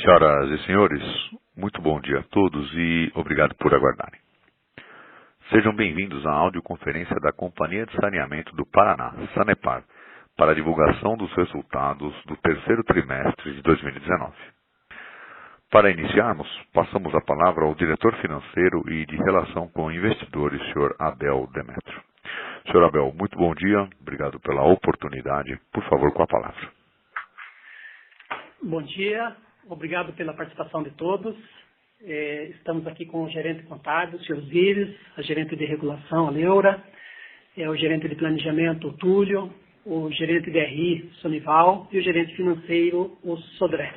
Senhoras e senhores, muito bom dia a todos e obrigado por aguardarem. Sejam bem-vindos à audioconferência da Companhia de Saneamento do Paraná, Sanepar, para a divulgação dos resultados do terceiro trimestre de 2019. Para iniciarmos, passamos a palavra ao diretor financeiro e de relação com investidores, Sr. Abel Demétrio. Sr. Abel, muito bom dia, obrigado pela oportunidade. Por favor, com a palavra. Bom dia, obrigado pela participação de todos. Estamos aqui com o gerente contábil, o Sr. Osiris, a gerente de regulação, a Leura, o gerente de planejamento, o Túlio, o gerente de RI, Sonival, e o gerente financeiro, o Sodré.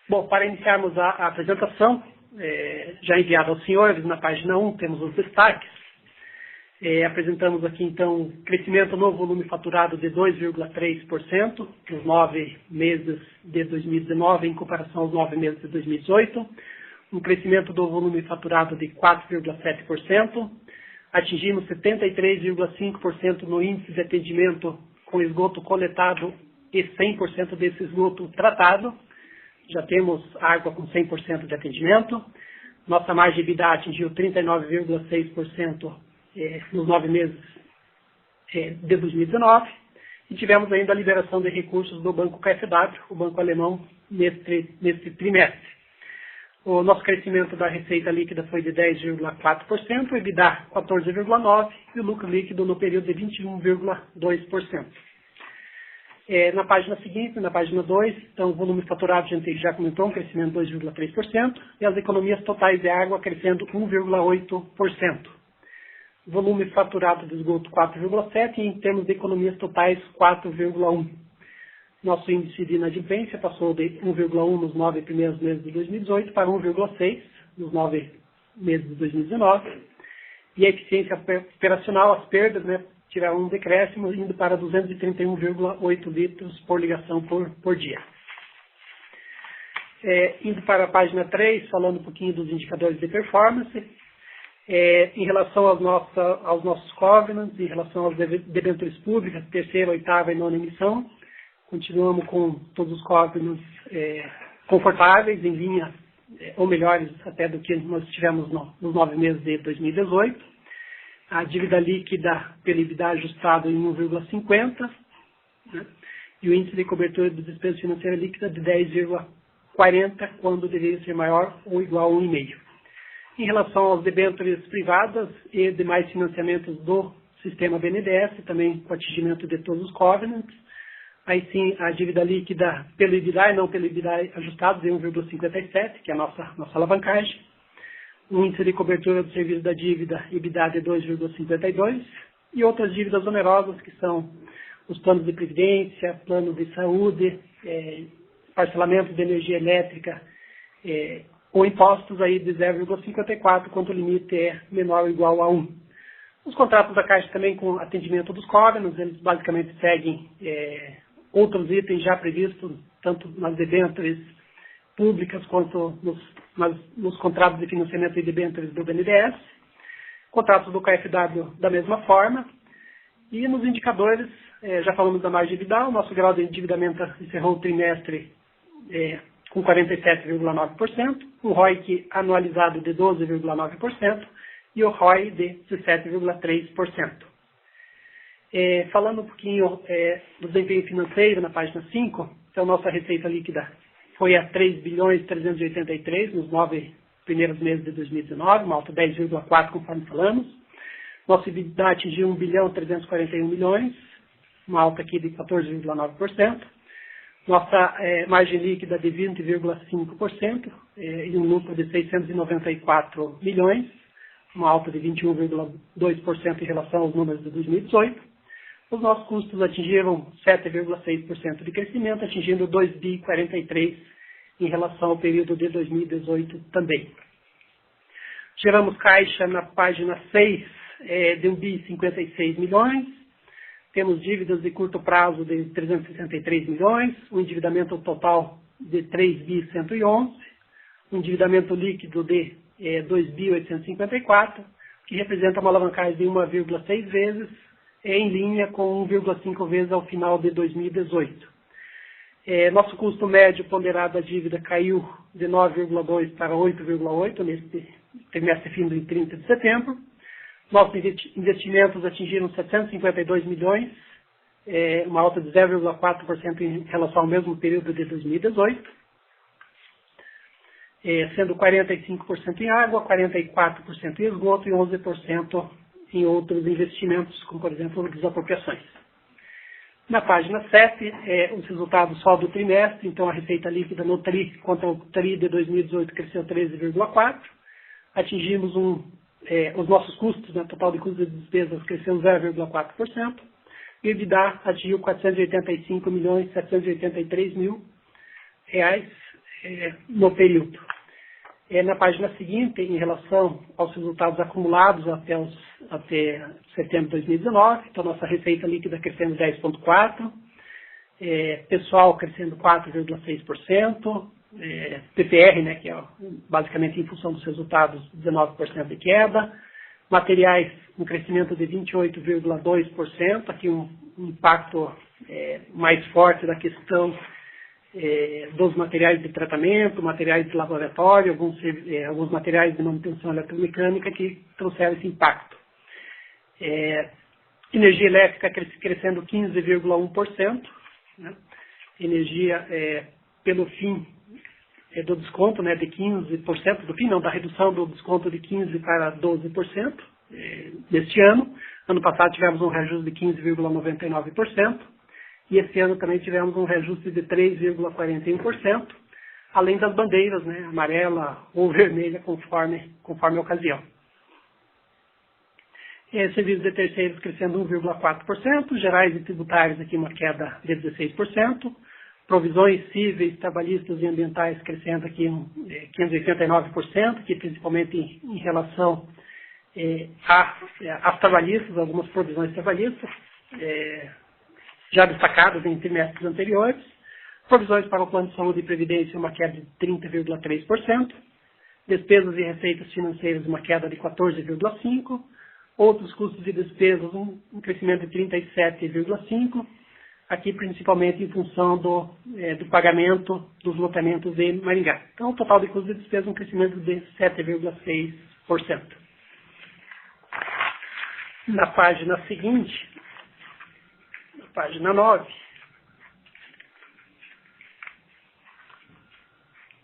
Bom, para iniciarmos a apresentação, já enviada aos senhores, na página 1 temos os destaques. Apresentamos aqui, então, crescimento no volume faturado de 2,3% nos 9 meses de 2019 em comparação aos 9 meses de 2018. Um crescimento do volume faturado de 4,7%. Atingimos 73,5% no índice de atendimento com esgoto coletado e 100% desse esgoto tratado. Já temos água com 100% de atendimento. Nossa margem de EBITDA atingiu 39,6% nos 9 meses de 2019, e tivemos ainda a liberação de recursos do Banco KfW, o banco alemão, nesse trimestre. O nosso crescimento da receita líquida foi de 10,4%, o EBITDA 14,9% e o lucro líquido no período de 21,2%. Na página seguinte, na página 2, então o volume faturado, a gente já comentou, um crescimento de 2,3%, e as economias totais de água crescendo 1,8%. Volume faturado de esgoto 4,7% e em termos de economias totais 4,1%. Nosso índice de inadimplência passou de 1,1% nos 9 primeiros meses de 2018 para 1,6% nos 9 meses de 2019. E a eficiência operacional, as perdas, tiveram um decréscimo indo para 231,8 litros por ligação por dia. Indo para a página 3, falando um pouquinho dos indicadores de performance. Em relação aos nossos covenants, em relação às debêntures públicas, terceira, oitava e nona emissão, continuamos com todos os covenants confortáveis, em linha, ou melhores até do que nós tivemos nos 9 meses de 2018. A dívida líquida pelo EBITDA ajustado em 1,50, e o índice de cobertura de despesa financeira líquida de 10,40, quando deveria ser maior ou igual a 1,5. Em relação aos debêntures privadas e demais financiamentos do sistema BNDES, também com atingimento de todos os covenants, aí sim a dívida líquida pelo EBITDA e não pelo EBITDA ajustado de 1,57, que é a nossa alavancagem. O índice de cobertura do serviço da dívida EBITDA de 2,52 e outras dívidas onerosas, que são os planos de previdência, plano de saúde, parcelamento de energia elétrica, com impostos aí de 0,54, quando o limite é menor ou igual a 1. Os contratos da Caixa também com atendimento dos covenants, eles basicamente seguem outros itens já previstos, tanto nas debêntures públicas quanto nos contratos de financiamento e debêntures do BNDES, contratos do KfW da mesma forma, e nos indicadores, já falamos da margem de EBITDA, o nosso grau de endividamento encerrou o trimestre com 47,9%, o ROIC anualizado de 12,9% e o ROI de 17,3%. Falando um pouquinho do desempenho financeiro na página 5, então nossa receita líquida foi a 3.383 nos 9 primeiros meses de 2019, uma alta de 10,4% conforme falamos. Nosso EBITDA atingiu 1.341 milhões, uma alta aqui de 14,9%. Nossa margem líquida de 20,5% e um lucro de 694 milhões, uma alta de 21,2% em relação aos números de 2018. Os nossos custos atingiram 7,6% de crescimento, atingindo 2,43 em relação ao período de 2018 também. Geramos caixa na página 6 de 1,56 milhões. Temos dívidas de curto prazo de 363 milhões, um endividamento total de 3.111, um endividamento líquido de 2.854, que representa uma alavancagem de 1,6 vezes, em linha com 1,5 vezes ao final de 2018. Nosso custo médio ponderado da dívida caiu de 9,2 para 8,8 nesse trimestre fim de 30 de setembro. Nossos investimentos atingiram 752 milhões, uma alta de 0,4% em relação ao mesmo período de 2018, sendo 45% em água, 44% em esgoto e 11% em outros investimentos, como, por exemplo, desapropriações. Na página 7, os resultados só do trimestre, então a receita líquida no TRI contra o TRI de 2018 cresceu 13,4%, atingimos os nossos custos, né, total de custos e despesas cresceu 0,4%, e o EBITDA atingiu 485.783.000 reais no período. Na página seguinte, em relação aos resultados acumulados até setembro de 2019, então nossa receita líquida crescendo 10,4%, pessoal crescendo 4,6%, PPR, né, que é basicamente em função dos resultados, 19% de queda, materiais, um crescimento de 28,2%, aqui um impacto mais forte da questão dos materiais de tratamento, materiais de laboratório, alguns materiais de manutenção eletromecânica que trouxeram esse impacto. Energia elétrica crescendo 15,1%, né? Energia pelo fim do desconto, né, de 15%, do fim não, da redução do desconto de 15% para 12% neste ano. Ano passado tivemos um reajuste de 15,99%. E esse ano também tivemos um reajuste de 3,41%, além das bandeiras, né, amarela ou vermelha, conforme a ocasião. Serviços de terceiros crescendo 1,4%, gerais e tributários aqui uma queda de 16%, provisões cíveis, trabalhistas e ambientais crescendo aqui 589%, que principalmente em relação às trabalhistas, algumas provisões trabalhistas, já destacadas em trimestres anteriores, provisões para o plano de saúde e previdência, uma queda de 30,3%, despesas e receitas financeiras, uma queda de 14,5%, outros custos e despesas, um crescimento de 37,5%, aqui principalmente em função do pagamento dos lotamentos de Maringá. Então, o total de custos e despesas, um crescimento de 7,6%. Na página seguinte, página 9,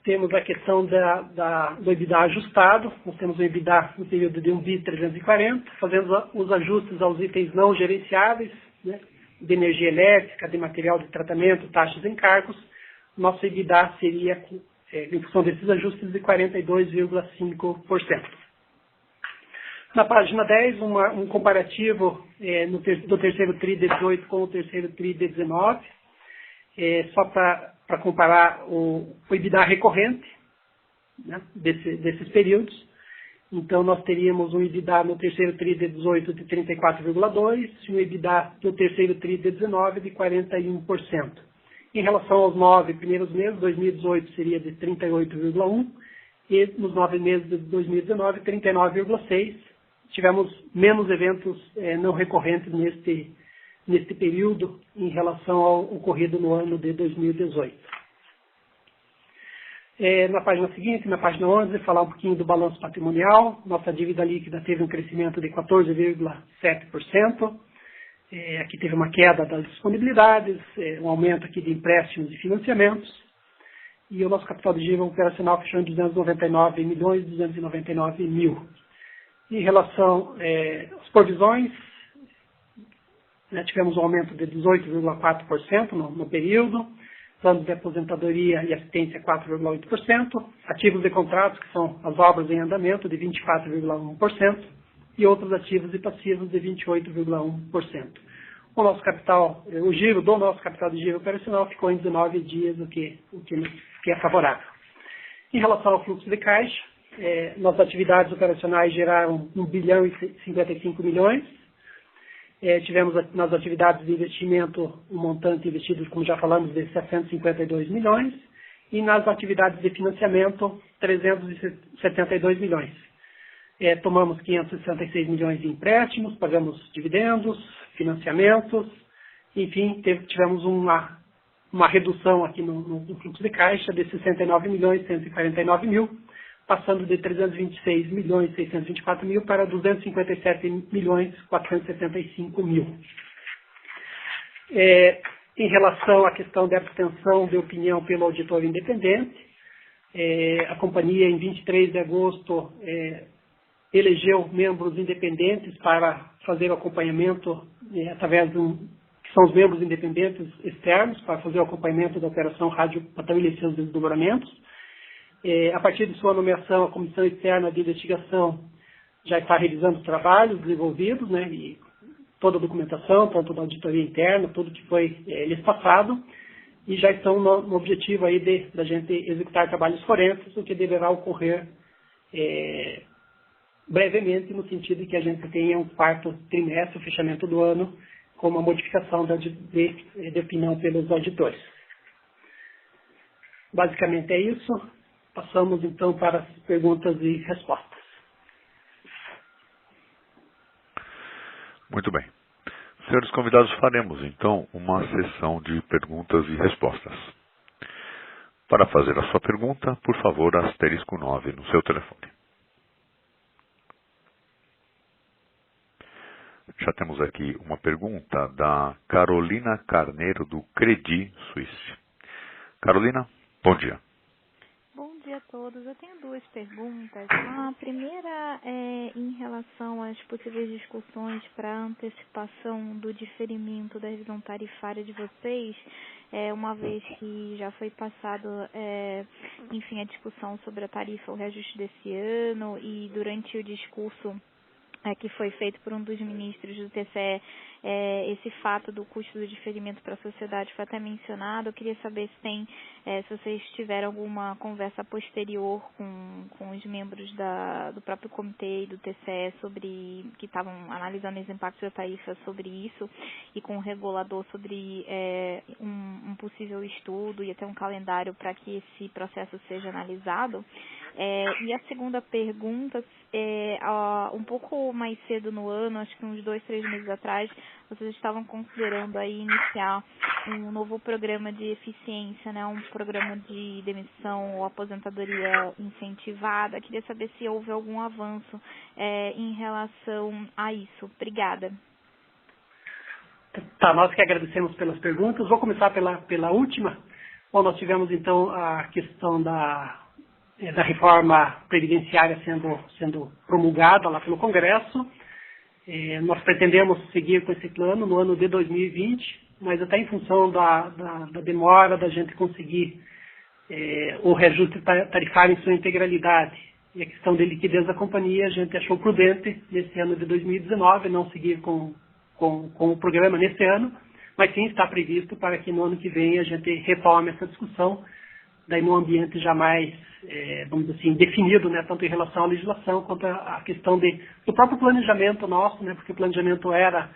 temos a questão do EBITDA ajustado. Nós temos o EBITDA no período de 1.340, fazendo os ajustes aos itens não gerenciáveis, né, de energia elétrica, de material de tratamento, taxas e encargos. Nosso EBITDA seria, em função desses ajustes, de 42,5%. Na página 10, um comparativo do terceiro TRI de 18 com o terceiro TRI de 19, só para comparar o EBITDA recorrente, né, desses períodos. Então, nós teríamos um EBITDA no terceiro TRI de 18 de 34,2% e um EBITDA no terceiro TRI de 19 de 41%. Em relação aos 9 primeiros meses, 2018 seria de 38,1% e nos 9 meses de 2019, 39,6%. Tivemos menos eventos não recorrentes neste período em relação ao ocorrido no ano de 2018. Na página seguinte, na página 11, falar um pouquinho do balanço patrimonial. Nossa dívida líquida teve um crescimento de 14,7%. Aqui teve uma queda das disponibilidades, um aumento aqui de empréstimos e financiamentos. E o nosso capital de giro operacional fechou em 299.299.000. Em relação às provisões, né, tivemos um aumento de 18,4% no período, planos de aposentadoria e assistência 4,8%, ativos de contratos, que são as obras em andamento, de 24,1%, e outros ativos e passivos de 28,1%. O nosso capital, o giro do nosso capital de giro operacional ficou em 19 dias, o que é favorável. Em relação ao fluxo de caixa, nossas atividades operacionais geraram 1 bilhão e 55 milhões. Tivemos nas atividades de investimento um montante investido, como já falamos, de 752 milhões. E nas atividades de financiamento, 372 milhões. Tomamos 566 milhões de empréstimos, pagamos dividendos, financiamentos, enfim, tivemos uma redução aqui no fluxo de caixa de 69.149.000, passando de 326.624.000 para 257.475.000. Em relação à questão da abstenção de opinião pelo auditor independente, a companhia, em 23 de agosto, elegeu membros independentes para fazer o acompanhamento, através que são os membros independentes externos, para fazer o acompanhamento da operação rádio para estabelecer os desdobramentos. A partir de sua nomeação, a Comissão Externa de Investigação já está revisando os trabalhos desenvolvidos, né, e toda a documentação, tanto da auditoria interna, tudo que foi lhes passado, e já estão no objetivo aí da gente executar trabalhos forenses, o que deverá ocorrer brevemente, no sentido de que a gente tenha um quarto trimestre, o fechamento do ano, com uma modificação de opinião pelos auditores. Basicamente é isso. Passamos então para as perguntas e respostas. Muito bem. Senhores convidados, faremos então uma sessão de perguntas e respostas. Para fazer a sua pergunta, por favor, asterisco 9 no seu telefone. Já temos aqui uma pergunta da Carolina Carneiro, do Credit Suisse. Carolina, bom dia. Bom dia a todos. Eu tenho duas perguntas. A primeira é em relação às possíveis discussões para a antecipação do diferimento da revisão tarifária de vocês, uma vez que já foi passado, enfim, a discussão sobre a tarifa, o reajuste desse ano, e durante o discurso que foi feito por um dos ministros do TCE, esse fato do custo do diferimento para a sociedade foi até mencionado. Eu queria saber se vocês tiveram alguma conversa posterior com os membros do próprio comitê e do TCE que estavam analisando os impactos da tarifa sobre isso, e com o regulador sobre um possível estudo e até um calendário para que esse processo seja analisado. E a segunda pergunta, um pouco mais cedo no ano, acho que uns 2, 3 meses atrás, vocês estavam considerando aí iniciar um novo programa de eficiência, né, um programa de demissão ou aposentadoria incentivada. Queria saber se houve algum avanço em relação a isso. Obrigada. Tá, nós que agradecemos pelas perguntas. Vou começar pela última. Bom, nós tivemos então a questão da reforma previdenciária sendo promulgada lá pelo Congresso. Nós pretendemos seguir com esse plano no ano de 2020, mas até em função da demora da gente conseguir o reajuste tarifário em sua integralidade e a questão de liquidez da companhia, a gente achou prudente, nesse ano de 2019, não seguir com o programa nesse ano, mas sim está previsto para que no ano que vem a gente retome essa discussão, daí num ambiente já mais, vamos dizer assim, definido, né, tanto em relação à legislação quanto à questão do próprio planejamento nosso, né, porque o planejamento era,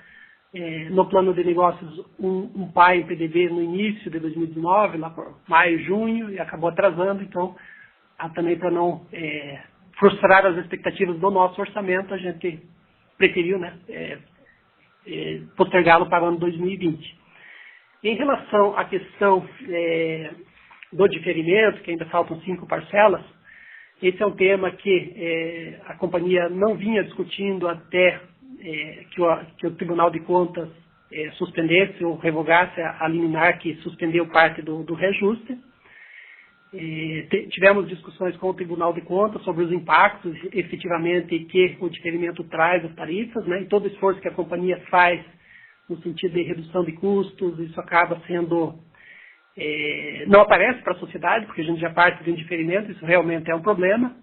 no plano de negócios, um PAI em PDB no início de 2019, lá por maio, junho, e acabou atrasando, então, também para não frustrar as expectativas do nosso orçamento, a gente preferiu, né, postergá-lo para o ano 2020. Em relação à questão do diferimento, que ainda faltam 5 parcelas, esse é um tema que a companhia não vinha discutindo até que o Tribunal de Contas suspendesse ou revogasse a liminar que suspendeu parte do reajuste. Tivemos discussões com o Tribunal de Contas sobre os impactos efetivamente que o diferimento traz às tarifas, né, e todo o esforço que a companhia faz no sentido de redução de custos, isso acaba sendo... não aparece para a sociedade, porque a gente já parte de um diferimento, isso realmente é um problema.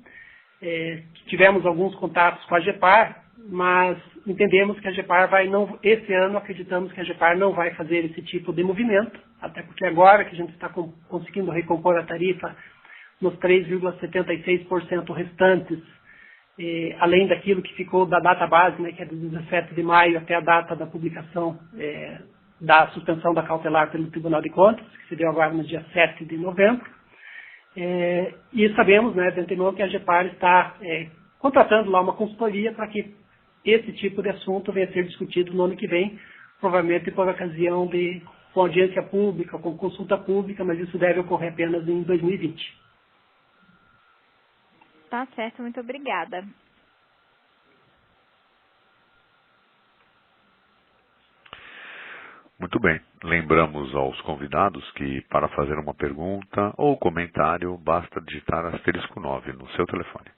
Tivemos alguns contatos com a GEPAR, mas entendemos que a GEPAR esse ano acreditamos que a GEPAR não vai fazer esse tipo de movimento, até porque agora que a gente está conseguindo recompor a tarifa nos 3,76% restantes, além daquilo que ficou da data base, né, que é do 17 de maio até a data da publicação da suspensão da cautelar pelo Tribunal de Contas, que se deu agora no dia 7 de novembro. E sabemos, né, de antemão, que a GEPAR está contratando lá uma consultoria para que esse tipo de assunto venha a ser discutido no ano que vem, provavelmente por ocasião com audiência pública, com consulta pública, mas isso deve ocorrer apenas em 2020. Tá certo, muito obrigada. Muito bem. Lembramos aos convidados que para fazer uma pergunta ou comentário basta digitar asterisco 9 no seu telefone.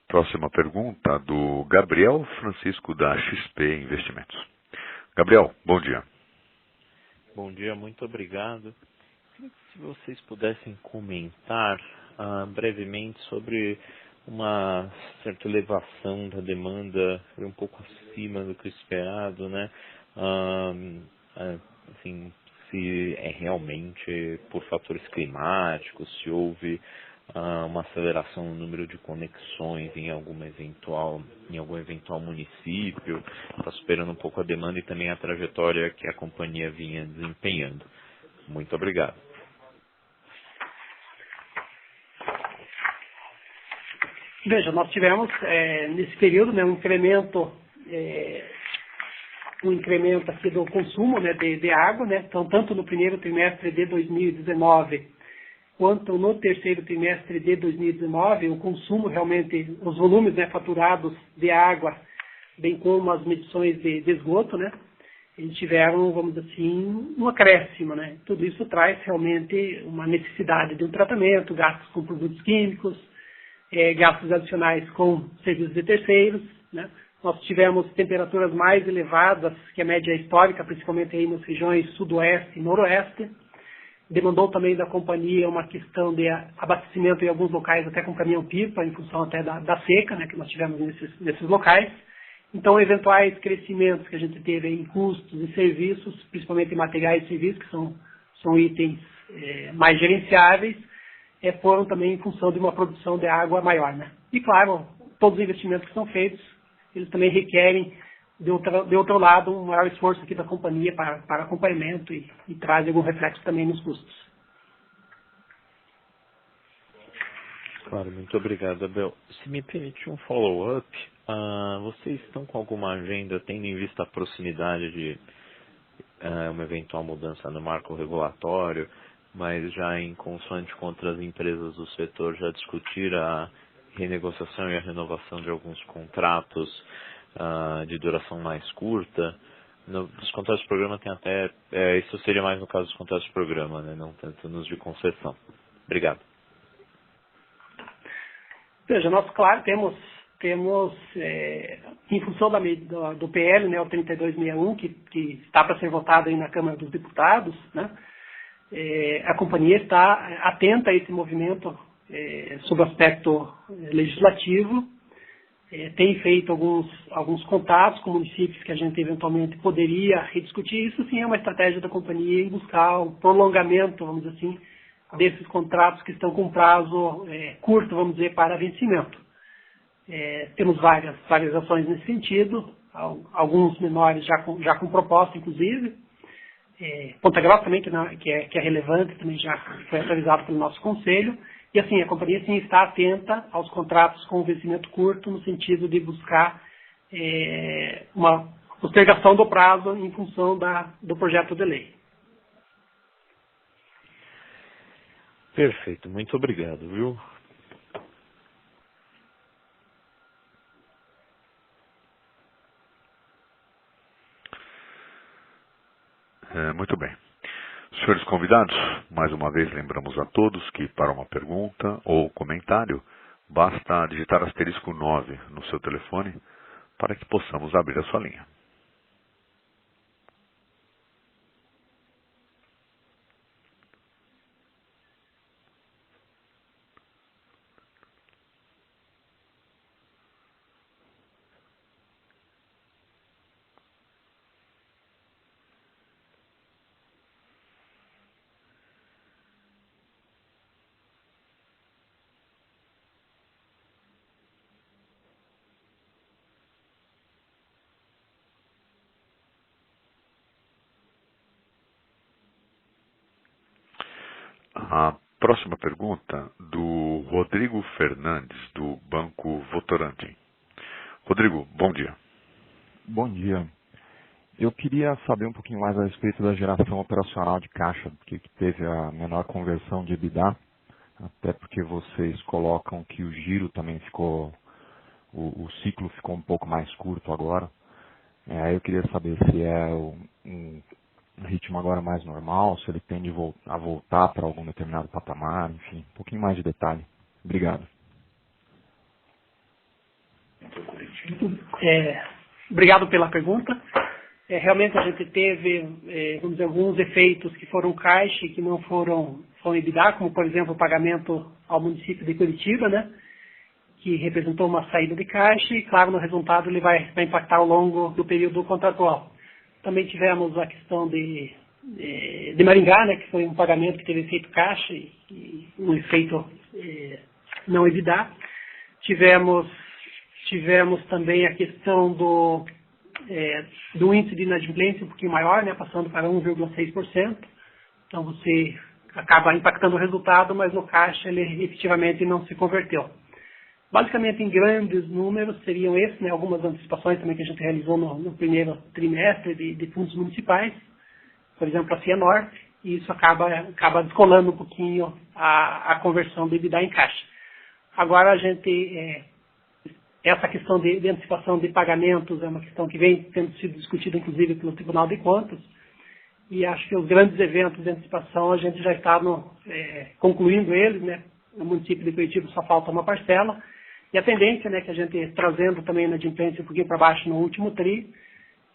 Próxima pergunta do Gabriel Francisco da XP Investimentos. Gabriel, bom dia. Bom dia, muito obrigado. Queria que se vocês pudessem comentar brevemente sobre uma certa elevação da demanda, foi um pouco acima do que o esperado, né? Assim, se é realmente por fatores climáticos, se houve uma aceleração no número de conexões em algum eventual município, está superando um pouco a demanda e também a trajetória que a companhia vinha desempenhando. Muito obrigado. Veja, nós tivemos nesse período, né, um incremento aqui do consumo, né, de água, né, então tanto no primeiro trimestre de 2019 quanto no terceiro trimestre de 2019, o consumo realmente, os volumes, né, faturados de água, bem como as medições de esgoto, né, eles tiveram, vamos dizer assim, um acréscimo, né. Tudo isso traz realmente uma necessidade de um tratamento, gastos com produtos químicos, gastos adicionais com serviços de terceiros, né. Nós tivemos temperaturas mais elevadas que a média histórica, principalmente aí nas regiões sudoeste e noroeste. Demandou também da companhia uma questão de abastecimento em alguns locais até com caminhão-pipa, em função até da seca, né, que nós tivemos nesses locais. Então, eventuais crescimentos que a gente teve em custos e serviços, principalmente em materiais e serviços, que são itens mais gerenciáveis, foram também em função de uma produção de água maior, né. E, claro, todos os investimentos que são feitos, eles também requerem, de outro lado, um maior esforço aqui da companhia para acompanhamento e traz algum reflexo também nos custos. Claro, muito obrigado, Abel. Se me permite um follow-up, vocês estão com alguma agenda, tendo em vista a proximidade de uma eventual mudança no marco regulatório, mas já em consoante com outras empresas do setor, já discutir a renegociação e a renovação de alguns contratos de duração mais curta? Nos contratos de programa tem até, isso seria mais no caso dos contratos de programa, né, não tanto nos de concessão. Obrigado. Veja, nós, claro, temos em função do PL, né, o 3261, que está para ser votado aí na Câmara dos Deputados, né, a companhia está atenta a esse movimento sob o aspecto legislativo, tem feito alguns contatos com municípios que a gente eventualmente poderia rediscutir. Isso sim é uma estratégia da companhia em buscar o prolongamento, vamos dizer assim, desses contratos que estão com prazo curto, vamos dizer, para vencimento. Temos várias ações nesse sentido, alguns menores já com proposta, inclusive. Ponta Grossa também, que é relevante, também já foi atualizado pelo nosso conselho. E assim, a companhia sim está atenta aos contratos com vencimento curto, no sentido de buscar uma postergação do prazo em função do projeto de lei. Perfeito, muito obrigado, viu? Muito bem. Senhores convidados, mais uma vez lembramos a todos que para uma pergunta ou comentário, basta digitar asterisco 9 no seu telefone para que possamos abrir a sua linha. Próxima pergunta do Rodrigo Fernandes, do Banco Votorantim. Rodrigo, bom dia. Bom dia. Eu queria saber um pouquinho mais a respeito da geração operacional de caixa, que teve a menor conversão de EBITDA, até porque vocês colocam que o giro também ficou, o ciclo ficou um pouco mais curto agora. Aí eu queria saber se é um ritmo agora mais normal, se ele tende a voltar para algum determinado patamar, enfim, um pouquinho mais de detalhe. Obrigado. Obrigado pela pergunta. Realmente a gente teve, vamos dizer, alguns efeitos que foram caixa e que não foram EBITDA, como por exemplo o pagamento ao município de Curitiba, né, que representou uma saída de caixa e, claro, no resultado ele vai impactar ao longo do período contratual. Também tivemos a questão de Maringá, né, que foi um pagamento que teve efeito caixa e um efeito não EBITDA. Tivemos também a questão do índice de inadimplência um pouquinho maior, né, passando para 1,6%. Então você acaba impactando o resultado, mas no caixa ele efetivamente não se converteu. Basicamente, em grandes números, seriam esses, né, algumas antecipações também que a gente realizou no primeiro trimestre de fundos municipais, por exemplo, a Cianorte, e isso acaba descolando um pouquinho a conversão de EBITDA em caixa. Agora, essa questão de antecipação de pagamentos é uma questão que vem tendo sido discutida, inclusive, pelo Tribunal de Contas, e acho que os grandes eventos de antecipação a gente já está concluindo eles, né? No município de Curitiba só falta uma parcela, e a tendência, né, que a gente trazendo também a inadimplência um pouquinho para baixo no último TRI,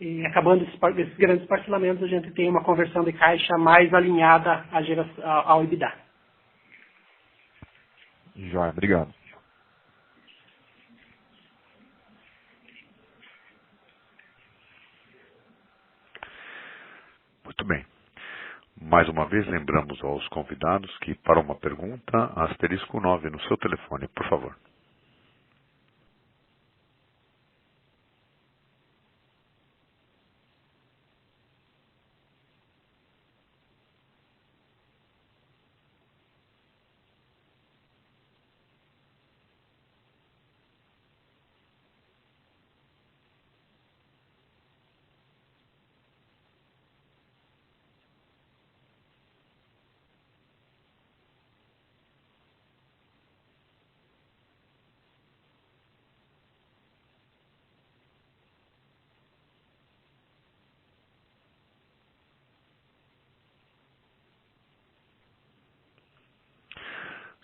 e acabando esses grandes parcelamentos, a gente tem uma conversão de caixa mais alinhada ao EBITDA. Joia, obrigado. Muito bem. Mais uma vez, lembramos aos convidados que, para uma pergunta, asterisco 9 no seu telefone, por favor.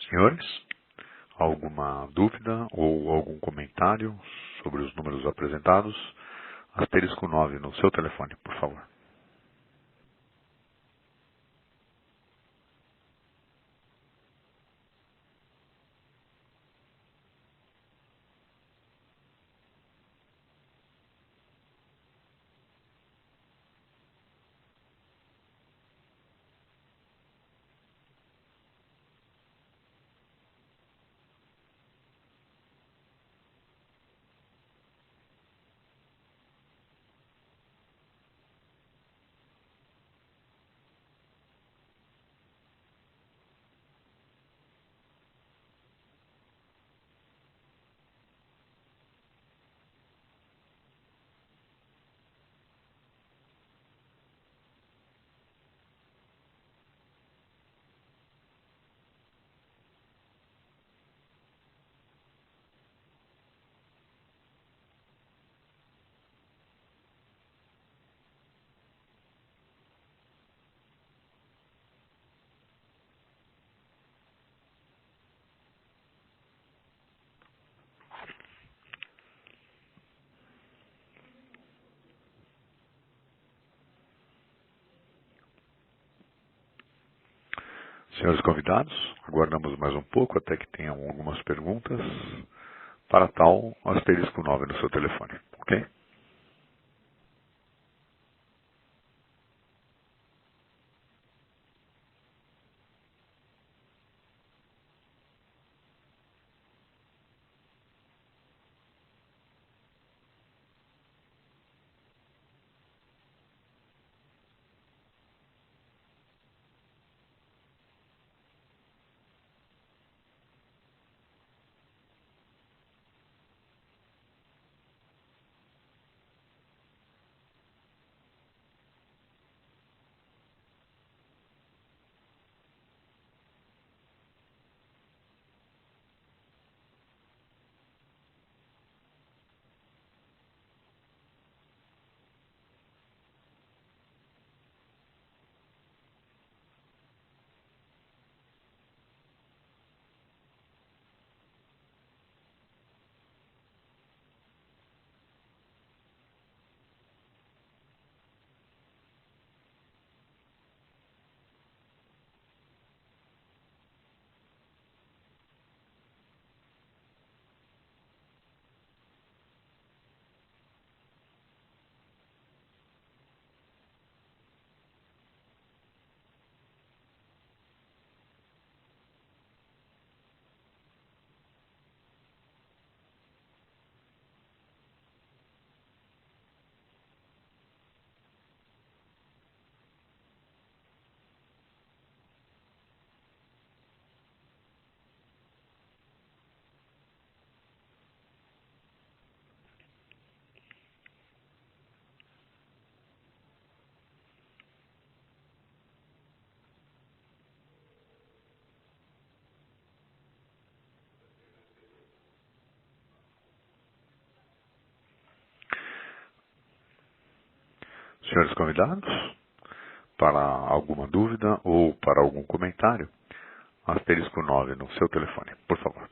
Senhores, alguma dúvida ou algum comentário sobre os números apresentados? Asterisco 9 no seu telefone, por favor. Senhores convidados, aguardamos mais um pouco até que tenham algumas perguntas. Para tal, asterisco 9 no seu telefone, ok? Senhores convidados, para alguma dúvida ou para algum comentário, asterisco 9 no seu telefone, por favor.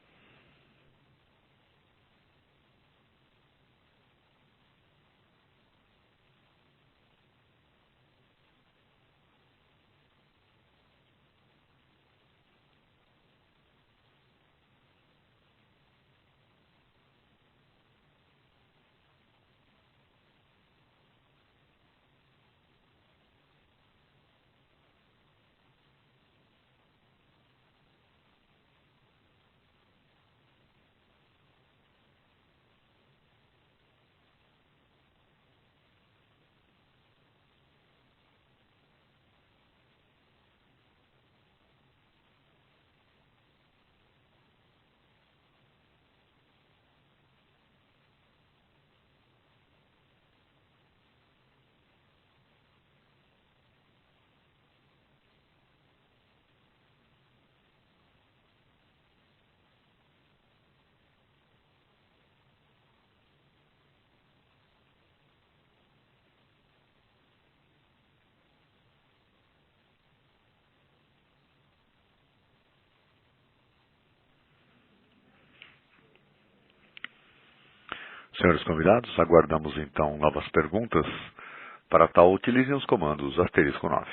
Senhores convidados, aguardamos então novas perguntas. Para tal, utilizem os comandos asterisco 9.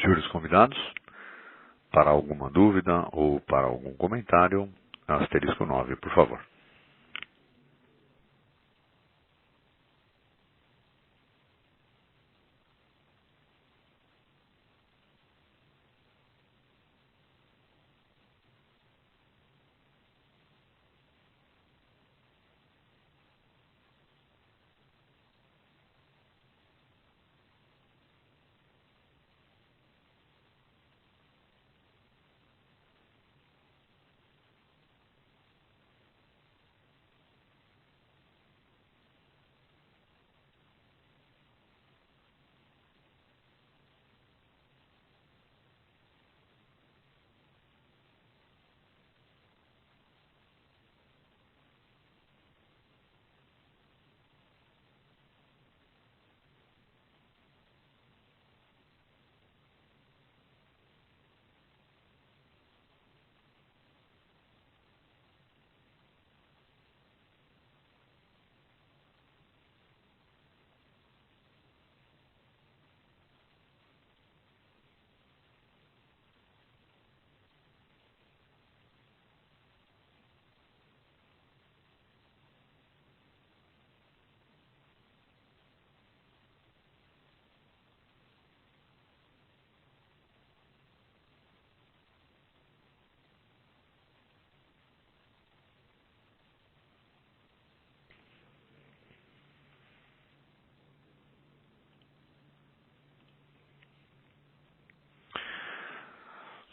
Senhores convidados, para alguma dúvida ou para algum comentário, asterisco 9, por favor.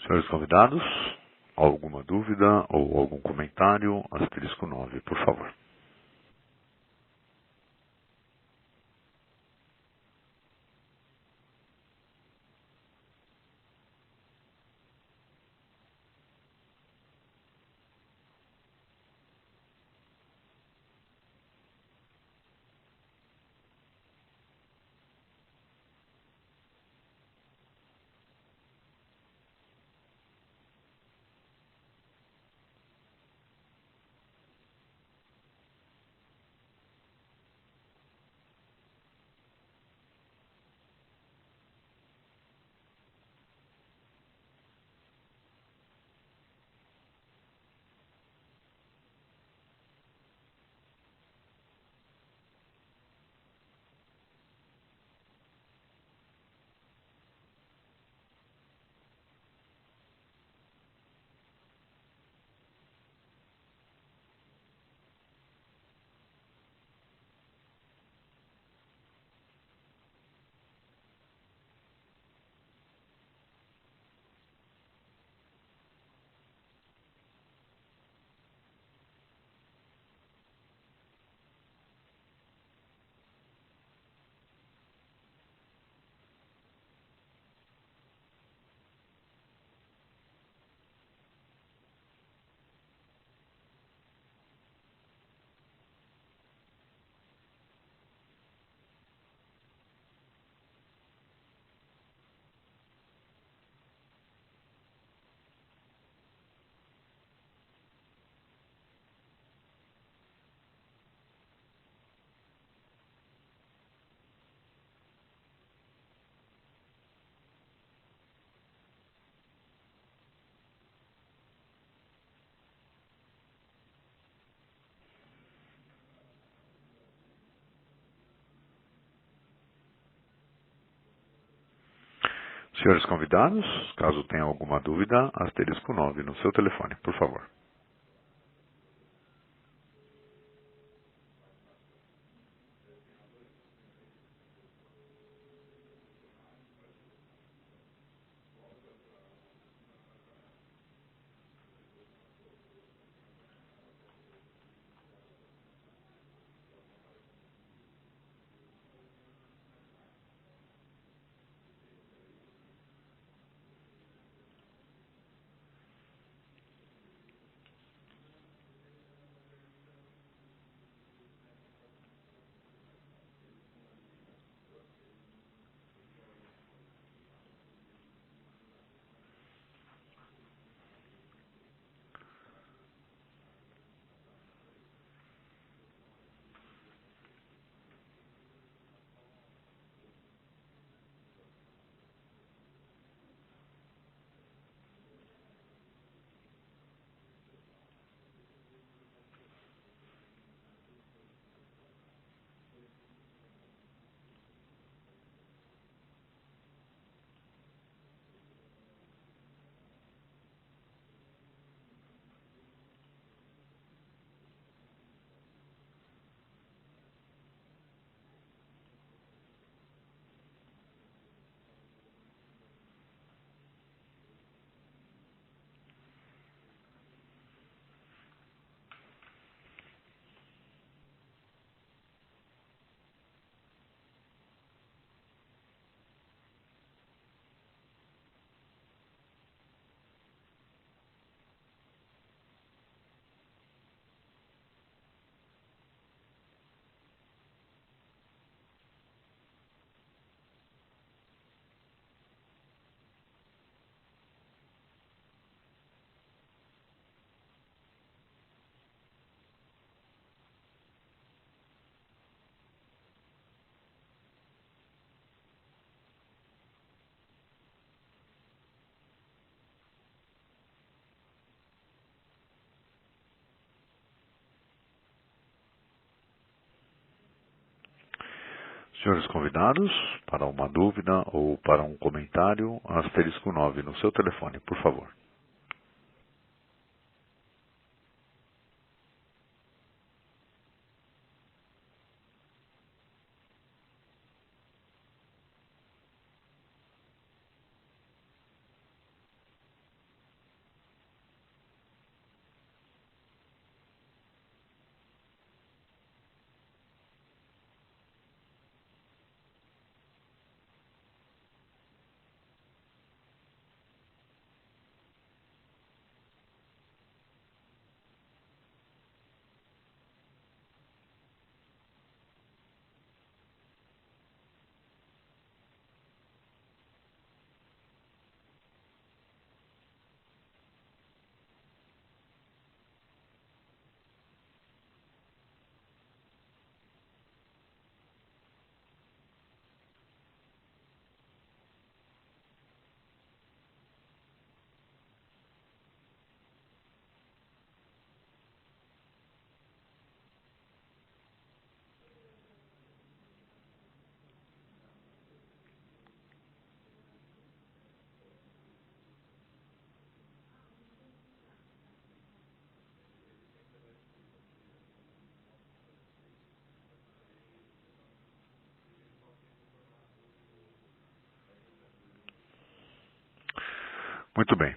Senhores convidados, alguma dúvida ou algum comentário, asterisco 9, por favor. Senhores convidados, caso tenham alguma dúvida, asterisco 9 no seu telefone, por favor. Senhores convidados, para uma dúvida ou para um comentário, *9 no seu telefone, por favor. Muito bem.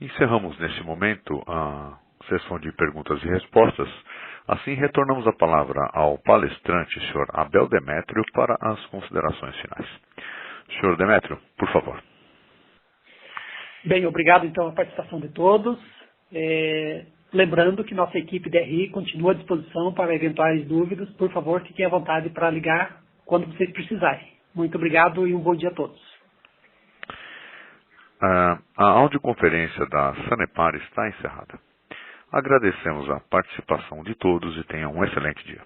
Encerramos neste momento a sessão de perguntas e respostas. Assim, retornamos a palavra ao palestrante, Sr. Abel Demétrio, para as considerações finais. Sr. Demétrio, por favor. Bem, obrigado então a participação de todos. Lembrando que nossa equipe DRI continua à disposição para eventuais dúvidas. Por favor, fiquem à vontade para ligar quando vocês precisarem. Muito obrigado e um bom dia a todos. A audioconferência da Sanepar está encerrada. Agradecemos a participação de todos e tenham um excelente dia.